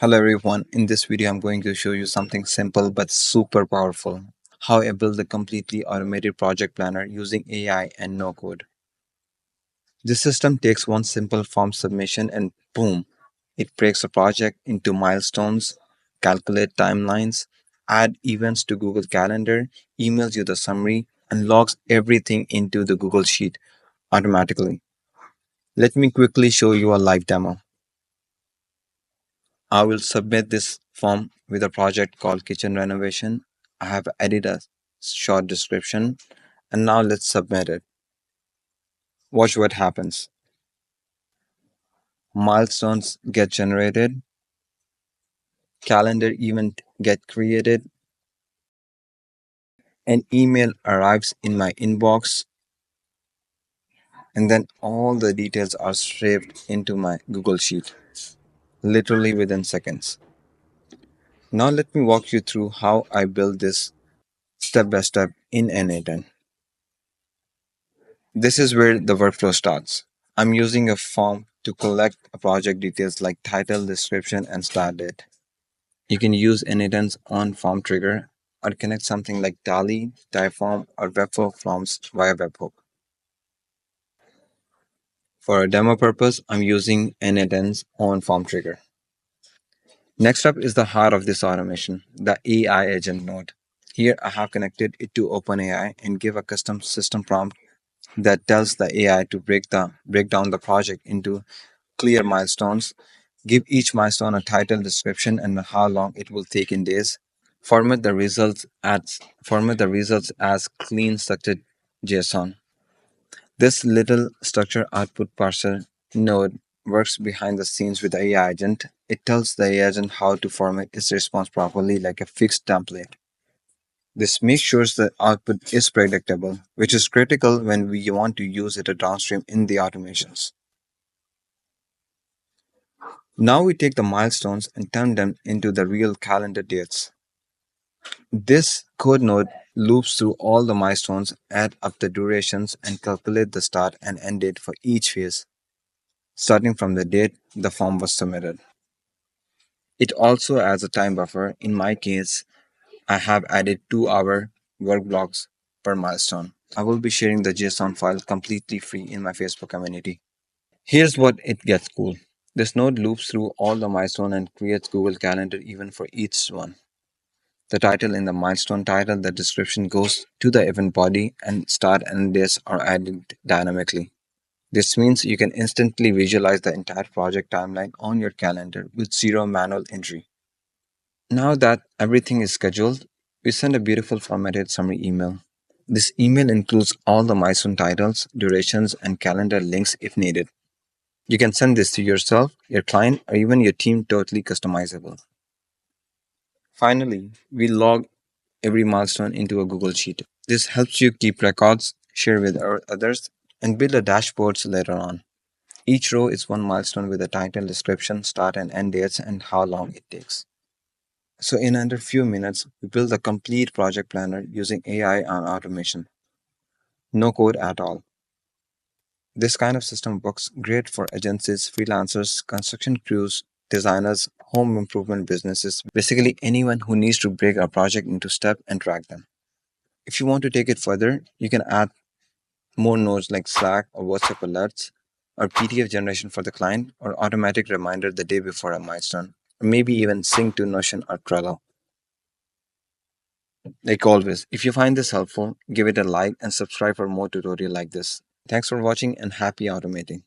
Hello everyone, in this video I'm going to show you something simple but super powerful. How I build a completely automated project planner using AI and no code. This system takes one simple form submission and boom, it breaks a project into milestones, calculate timelines, add events to Google Calendar, emails you the summary, and logs everything into the Google Sheet automatically. Let me quickly show you a live demo. I will submit this form with a project called Kitchen Renovation. I have added a short description and now let's submit it. Watch what happens. Milestones get generated, calendar event get created, an email arrives in my inbox, and then all the details are saved into my Google Sheet, literally within seconds. Now let me walk you through how I build this step by step in n8n. This is where the workflow starts. I'm using a form to collect project details like title, description, and start date. You can use n8n's on form trigger or connect something like Dali, Typeform, or Webflow forms via webhook. For a demo purpose, I'm using n8n's on form trigger. Next up is the heart of this automation, the AI agent node. Here I have connected it to OpenAI and give a custom system prompt that tells the AI to break down the project into clear milestones, give each milestone a title, description, and how long it will take in days. Format the results as clean structured JSON. This little structure output parser node works behind the scenes with the AI agent. It tells the AI agent how to format its response properly like a fixed template. This makes sure the output is predictable, which is critical when we want to use it downstream in the automations. Now we take the milestones and turn them into the real calendar dates. This code node loops through all the milestones, add up the durations, and calculate the start and end date for each phase, starting from the date the form was submitted. It also adds a time buffer. In my case, I have added 2-hour work blocks per milestone. I will be sharing the JSON file completely free in my Facebook community. Here's what it gets cool. This node loops through all the milestone and creates Google Calendar even for each one. The title in the milestone title, the description goes to the event body, and start and dates are added dynamically. This means you can instantly visualize the entire project timeline on your calendar with zero manual entry. Now that everything is scheduled, we send a beautiful formatted summary email. This email includes all the milestone titles, durations, and calendar links if needed. You can send this to yourself, your client, or even your team totally customizable. Finally, we log every milestone into a Google Sheet. This helps you keep records, share with others, and build a dashboards later on. Each row is one milestone with a title, description, start and end dates, and how long it takes. So in under few minutes, we build a complete project planner using AI and automation. No code at all. This kind of system works great for agencies, freelancers, construction crews, designers, home improvement businesses, basically anyone who needs to break a project into steps and track them. If you want to take it further, you can add more nodes like Slack or WhatsApp alerts, or PDF generation for the client, or automatic reminder the day before a milestone, or maybe even sync to Notion or Trello. Like always, if you find this helpful, give it a like and subscribe for more tutorial like this. Thanks for watching and happy automating.